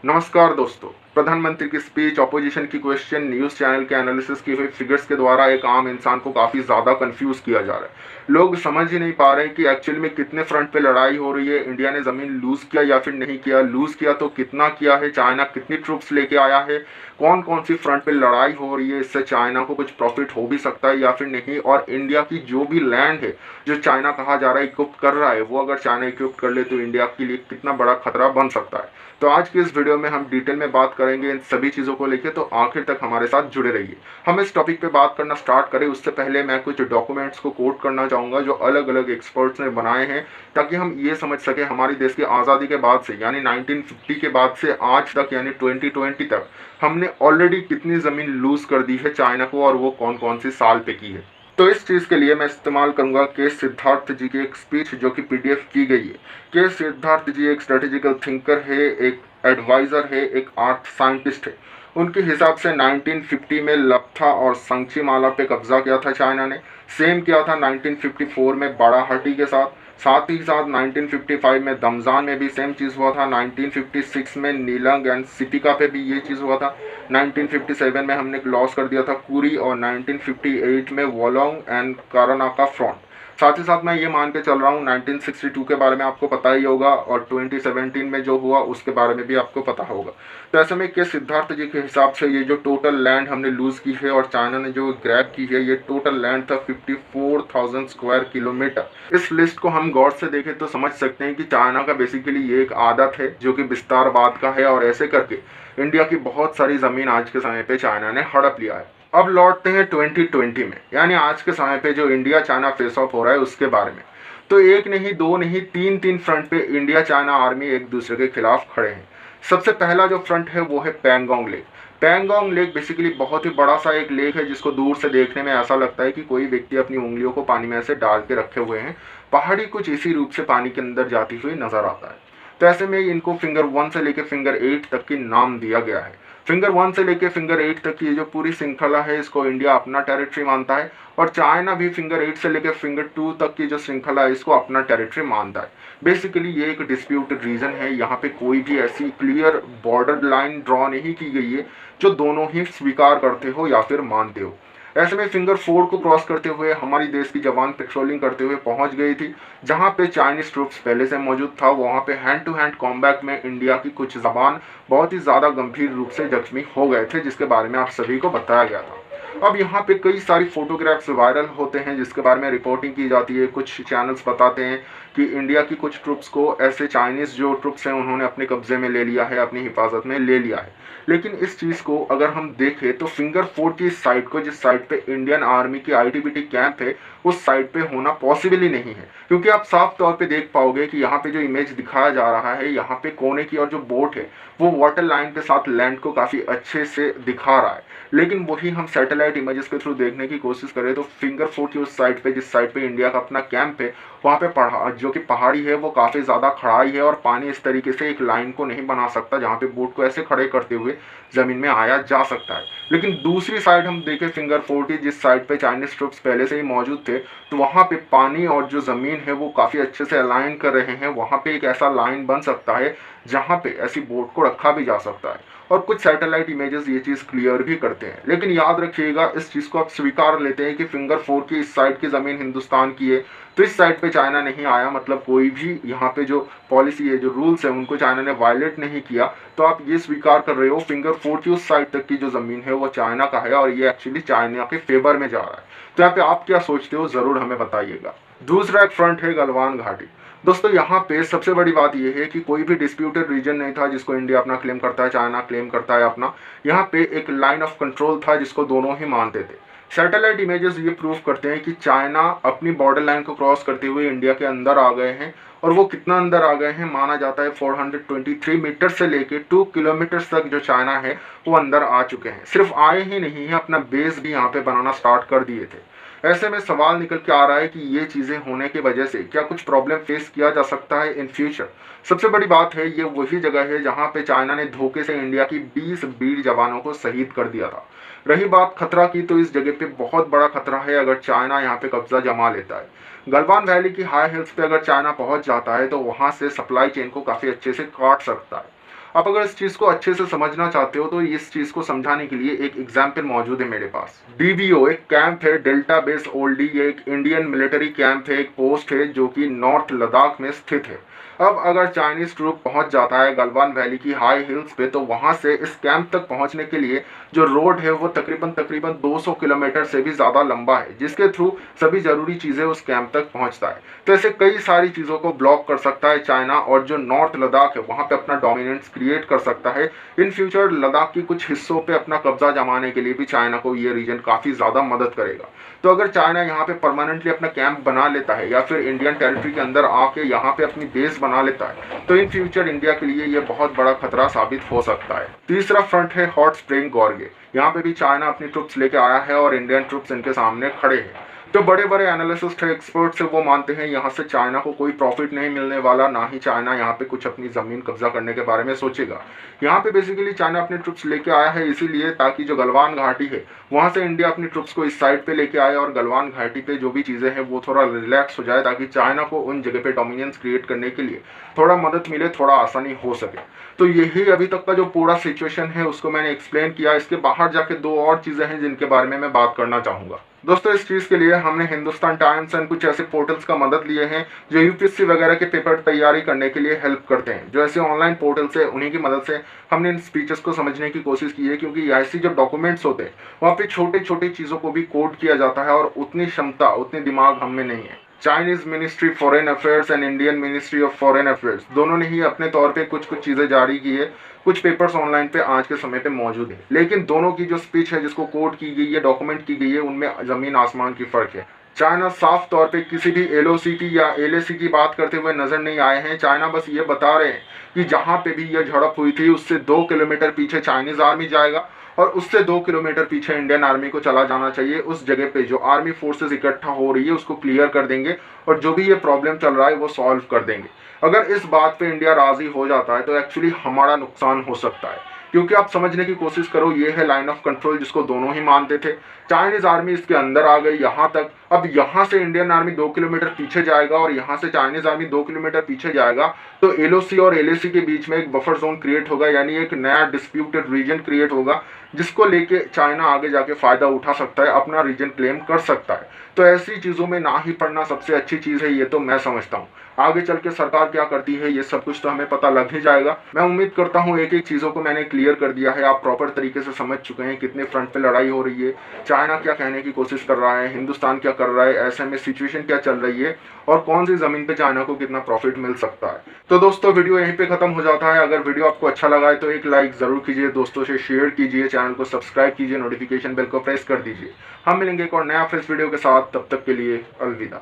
नमस्कार दोस्तों। प्रधानमंत्री की स्पीच, ऑपोजिशन की क्वेश्चन, न्यूज़ चैनल के एनालिसिस की हुई फिगर्स के द्वारा एक आम इंसान को काफ़ी ज़्यादा कंफ्यूज किया जा रहा है। लोग समझ ही नहीं पा रहे कि एक्चुअली में कितने फ्रंट पे लड़ाई हो रही है। इंडिया ने ज़मीन लूज़ किया या फिर नहीं किया, लूज़ किया तो कितना किया है, चाइना कितनी ट्रूप्स लेके आया है, कौन कौन सी फ्रंट पे लड़ाई हो रही है, इससे चाइना को कुछ प्रॉफिट हो भी सकता है या फिर नहीं। और इंडिया की जो भी लैंड है जो चाइना कहा जा रहा है इक्विप कर रहा है, वो अगर चाइना इक्विप कर ले तो इंडिया के लिए कितना बड़ा खतरा बन सकता है। तो आज की इस वीडियो में हम डिटेल में बात करेंगे इन सभी चीज़ों को लेकर, तो आखिर तक हमारे साथ जुड़े रहिए। हम इस टॉपिक पे बात करना स्टार्ट करें उससे पहले मैं कुछ डॉक्यूमेंट्स को कोट करना चाहूँगा जो अलग अलग एक्सपर्ट्स ने बनाए हैं, ताकि हम ये समझ सकें हमारी देश की आज़ादी के बाद से यानी 1950 के बाद से आज तक यानी 2020 तक हमने ऑलरेडी कितनी ज़मीन लूज़ कर दी है चाइना को, और वो कौन कौन सी साल पे की है। तो इस चीज़ के लिए मैं इस्तेमाल करूंगा के सिद्धार्थ जी की एक स्पीच जो कि पीडीएफ की गई है। के सिद्धार्थ जी एक स्ट्रेटेजिकल थिंकर है, एक एडवाइज़र है, एक आर्थ साइंटिस्ट है। उनके हिसाब से 1950 में लप्था और संगची माला पे कब्जा किया था चाइना ने। सेम किया था 1954 में बाड़ाहाटी के साथ। साथ ही साथ 1955 में दमजान में भी सेम चीज़ हुआ था। 1956 में नीलंग एंड सिपिका पे भी ये चीज़ हुआ था। 1957 में हमने लॉस कर दिया था कुरी, और 1958 में वोलोंग एंड कारानाका फ्रंट। साथ ही साथ मैं ये मान के चल रहा हूँ 1962 के बारे में आपको पता ही होगा, और 2017 में जो हुआ उसके बारे में भी आपको पता होगा। तो ऐसे में के सिद्धार्थ जी के हिसाब से ये जो टोटल लैंड हमने लूज़ की है और चाइना ने जो ग्रैब की है, ये टोटल लैंड था 54,000 स्क्वायर किलोमीटर। इस लिस्ट को हम गौर से देखें तो समझ सकते हैं कि चाइना का बेसिकली ये एक आदत है जो कि विस्तारवाद का है, और ऐसे करके इंडिया की बहुत सारी ज़मीन आज के समय पे चाइना ने हड़प लिया है। अब लौटते हैं 2020 में, यानी आज के समय पे जो इंडिया चाइना फेस ऑफ हो रहा है उसके बारे में। तो एक नहीं, दो नहीं, तीन तीन फ्रंट पे इंडिया चाइना आर्मी एक दूसरे के खिलाफ खड़े हैं। सबसे पहला जो फ्रंट है वो है Pangong lake. Pangong lake basically बहुत ही बड़ा सा एक लेक है जिसको दूर से देखने में ऐसा लगता है कि कोई व्यक्ति अपनी उंगलियों को पानी में ऐसे डाल के रखे हुए हैं। पहाड़ी कुछ इसी रूप से पानी के अंदर जाती हुई नजर आता है। तो ऐसे में इनको फिंगर 1 से लेकर फिंगर 8 तक की नाम दिया गया है। फिंगर 1 से लेकर फिंगर 8 तक की जो पूरी श्रृंखला है इसको इंडिया अपना टेरिटरी मानता है, और चाइना भी फिंगर 8 से लेकर फिंगर 2 तक की जो श्रृंखला है इसको अपना टेरिटरी मानता है। बेसिकली ये एक डिस्प्यूटेड रीजन है, यहाँ पे कोई भी ऐसी क्लियर बॉर्डर लाइन ड्रॉ नहीं की गई है जो दोनों ही स्वीकार करते हो या फिर मानते हो। ऐसे में फिंगर 4 को क्रॉस करते हुए हमारी देश की जवान पेट्रोलिंग करते हुए पहुंच गई थी, जहां पे चाइनीज ट्रूप्स पहले से मौजूद था। वहां पे हैंड टू हैंड कॉम्बैट में इंडिया की कुछ जवान बहुत ही ज़्यादा गंभीर रूप से जख्मी हो गए थे, जिसके बारे में आप सभी को बताया गया था। अब यहाँ पे कई सारी फोटोग्राफ्स वायरल होते हैं जिसके बारे में रिपोर्टिंग की जाती है। कुछ चैनल्स बताते हैं कि इंडिया की कुछ ट्रुप्स को ऐसे चाइनीज़ जो ट्रुप्स हैं उन्होंने अपने कब्जे में ले लिया है, अपनी हिफाजत में ले लिया है। लेकिन इस चीज़ को अगर हम देखें तो फिंगर 4 की साइड को, जिस साइड पे इंडियन आर्मी की आईटीबीटी कैंप है, उस साइड पे होना पॉसिबल ही नहीं है। क्योंकि आप साफ तौर पे देख पाओगे कि यहाँ पे जो इमेज दिखाया जा रहा है, यहाँ पे कोने की और जो बोट है वो वाटर लाइन के साथ लैंड को काफ़ी अच्छे से दिखा रहा है। लेकिन वही हम सैटेलाइट इमेजेस के थ्रू देखने की कोशिश करें तो फिंगर 4 की उस साइड पे, जिस साइड पे इंडिया का अपना कैंप है, वहाँ पे जो कि पहाड़ी है वो काफ़ी ज़्यादा खड़ाई है, और पानी इस तरीके से एक लाइन को नहीं बना सकता जहाँ पे बोट को ऐसे खड़े करते हुए ज़मीन में आया जा सकता है। लेकिन दूसरी साइड हम देखें फिंगर 4 की, जिस साइड पे चाइनीज ट्रुप्स पहले से ही मौजूद थे, तो वहाँ पे पानी और जो ज़मीन है वो काफ़ी अच्छे से अलाइन कर रहे हैं। वहाँ पे एक ऐसा लाइन बन सकता है जहाँ पे ऐसी बोट को रखा भी जा सकता है, और कुछ सैटेलाइट इमेजेस ये चीज़ क्लियर भी करते हैं। लेकिन याद रखिएगा, इस चीज़ को आप स्वीकार लेते हैं कि फिंगर 4 की इस साइड की ज़मीन हिंदुस्तान की है, तो इस साइड पे चाइना नहीं आया, मतलब कोई भी यहाँ पे जो पॉलिसी है, जो रूल्स है, उनको चाइना ने वायलेट नहीं किया। तो आप ये स्वीकार कर रहे हो फिंगर 4 की उस साइड तक की जो ज़मीन है वो चाइना का है, और ये एक्चुअली चाइना के फेवर में जा रहा है। तो यहाँ पे आप क्या सोचते हो, ज़रूर हमें बताइएगा। दूसरा एक फ्रंट है गलवान घाटी। दोस्तों यहाँ पे सबसे बड़ी बात यह है कि कोई भी डिस्प्यूटेड रीजन नहीं था जिसको इंडिया अपना क्लेम करता है, चाइना क्लेम करता है अपना। यहाँ पे एक लाइन ऑफ कंट्रोल था जिसको दोनों ही मानते थे। सैटेलाइट इमेजेस ये प्रूव करते हैं कि चाइना अपनी बॉर्डर लाइन को क्रॉस करते हुए इंडिया के अंदर आ गए हैं, और वो कितना अंदर आ गए हैं माना जाता है 423 मीटर से लेके 2 किलोमीटर तक जो चाइना है वो अंदर आ चुके हैं। सिर्फ आए ही नहीं है, अपना बेस भी यहाँ पे बनाना स्टार्ट कर दिए थे। ऐसे में सवाल निकल के आ रहा है कि ये चीज़ें होने की वजह से क्या कुछ प्रॉब्लम फेस किया जा सकता है इन फ्यूचर। सबसे बड़ी बात है, ये वही जगह है जहाँ पे चाइना ने धोखे से इंडिया की 20 वीर जवानों को शहीद कर दिया था। रही बात खतरा की, तो इस जगह पे बहुत बड़ा खतरा है अगर चाइना यहाँ पे कब्जा जमा लेता है। गलवान वैली की हाई हिल्स पे अगर चाइना पहुंच जाता है तो वहां से सप्लाई चेन को काफ़ी अच्छे से काट सकता है। आप अगर इस चीज़ को अच्छे से समझना चाहते हो तो इस चीज़ को समझाने के लिए एक एग्जाम्पल मौजूद है मेरे पास। डीवीओ एक कैंप है, डेल्टा बेस ओल्डी, ये एक इंडियन मिलिट्री कैंप है, एक पोस्ट है जो कि नॉर्थ लद्दाख में स्थित है। अब अगर चाइनीज ट्रूप पहुंच जाता है गलवान वैली की हाई हिल्स पे, तो वहां से इस कैंप तक पहुंचने के लिए जो रोड है वो तकरीबन 200 किलोमीटर से भी ज़्यादा लंबा है, जिसके थ्रू सभी ज़रूरी चीज़ें उस कैंप तक पहुंचता है। तो ऐसे कई सारी चीज़ों को ब्लॉक कर सकता है चाइना, और जो नॉर्थ लद्दाख है वहाँ पे अपना डोमिनेंस क्रिएट कर सकता है। इन फ्यूचर लद्दाख की कुछ हिस्सों पे अपना कब्जा जमाने के लिए भी चाइना को ये रीजन काफ़ी ज़्यादा मदद करेगा। तो अगर चाइना यहाँ पे परमानेंटली अपना कैंप बना लेता है या फिर इंडियन टेरिटरी के अंदर आके यहाँ पे अपनी बेस बना लेता है, तो इन फ्यूचर इंडिया के लिए ये बहुत बड़ा खतरा साबित हो सकता है। तीसरा फ्रंट है हॉट स्प्रिंग गॉर्गे। यहाँ पे भी चाइना अपनी ट्रुप्स लेके आया है और इंडियन ट्रुप्स इनके सामने खड़े हैं। जो बड़े बड़े एनालिसिस्ट है, एक्सपर्ट्स है, वो मानते हैं यहाँ से चाइना को कोई प्रॉफिट नहीं मिलने वाला, ना ही चाइना यहाँ पे कुछ अपनी ज़मीन कब्जा करने के बारे में सोचेगा। यहाँ पे बेसिकली चाइना अपनी ट्रुप्स लेके आया है इसीलिए ताकि जो गलवान घाटी है वहाँ से इंडिया अपनी ट्रुप्स को इस साइड पे लेके आए और गलवान घाटी पे जो भी चीज़ें हैं वो थोड़ा रिलैक्स हो जाए, ताकि चाइना को उन जगह पे डोमिनेंस क्रिएट करने के लिए थोड़ा मदद मिले, थोड़ा आसानी हो सके। तो यही अभी तक का जो पूरा सिचुएशन है उसको मैंने एक्सप्लेन किया। इसके बाहर जाके दो और चीज़ें हैं जिनके बारे में मैं बात करना चाहूँगा। दोस्तों, इस चीज़ के लिए हमने हिंदुस्तान टाइम्स एंड कुछ ऐसे पोर्टल्स का मदद लिए हैं जो यूपीएससी वगैरह के पेपर तैयारी करने के लिए हेल्प करते हैं। जो ऐसे ऑनलाइन पोर्टल्स है उन्हीं की मदद से हमने इन स्पीचेस को समझने की कोशिश की है, क्योंकि ऐसी जो डॉक्यूमेंट्स होते हैं वहाँ पे छोटे छोटे चीज़ों को भी कोड किया जाता है और उतनी क्षमता, उतनी दिमाग हम में नहीं है। Chinese ministry foreign affairs and Indian ministry of foreign affairs दोनों ने ही अपने तौर पे कुछ कुछ चीज़ें जारी की है। कुछ पेपर्स ऑनलाइन पे आज के समय पे मौजूद है, लेकिन दोनों की जो स्पीच है जिसको कोड की गई है, डॉक्यूमेंट की गई है, उनमें ज़मीन आसमान की फ़र्क है। चाइना साफ तौर पे किसी भी एलओसी की या एलएसी की बात करते हुए नजर नहीं आए हैं। चाइना बस ये बता रहे हैं कि जहाँ पे भी यह झड़प हुई थी उससे 2 किलोमीटर पीछे चाइनीज आर्मी जाएगा और उससे 2 किलोमीटर पीछे इंडियन आर्मी को चला जाना चाहिए। उस जगह पे जो आर्मी फोर्सेस इकट्ठा हो रही है उसको क्लियर कर देंगे और जो भी ये प्रॉब्लम चल रहा है वो सॉल्व कर देंगे। अगर इस बात पे इंडिया राजी हो जाता है तो एक्चुअली हमारा नुकसान हो सकता है, क्योंकि आप समझने की कोशिश करो, ये है लाइन ऑफ कंट्रोल जिसको दोनों ही मानते थे। चाइनीज आर्मी इसके अंदर आ गई यहाँ तक, अब यहाँ से इंडियन आर्मी 2 किलोमीटर पीछे जाएगा और यहाँ से चाइनीज आर्मी 2 किलोमीटर पीछे जाएगा, तो एलओसी और एलएसी के बीच में एक बफर जोन क्रिएट होगा, यानी एक नया डिस्प्यूटेड रीजन क्रिएट होगा जिसको लेके चाइना आगे जाके फायदा उठा सकता है, अपना रीजन क्लेम कर सकता है। तो ऐसी चीज़ों में ना ही पड़ना सबसे अच्छी चीज़ है, ये तो मैं समझता हूँ। आगे चल के सरकार क्या करती है ये सब कुछ तो हमें पता लग ही जाएगा। मैं उम्मीद करता हूँ एक एक चीज़ों को मैंने क्लियर कर दिया है, आप प्रॉपर तरीके से समझ चुके हैं कितने फ्रंट पे लड़ाई हो रही है, चाइना क्या कहने की कोशिश कर रहा है, हिंदुस्तान क्या कर रहा है, ऐसे में सिचुएशन क्या चल रही है और कौन सी ज़मीन पे चाइना को कितना प्रॉफिट मिल सकता है। तो दोस्तों, वीडियो यहीं पे खत्म हो जाता है। अगर वीडियो आपको अच्छा लगा है तो एक लाइक ज़रूर कीजिए, दोस्तों से शेयर कीजिए, चैनल को सब्सक्राइब कीजिए, नोटिफिकेशन बेल को प्रेस कर दीजिए। हम मिलेंगे एक और नया फ्रेश वीडियो के साथ, तब तक के लिए अलविदा।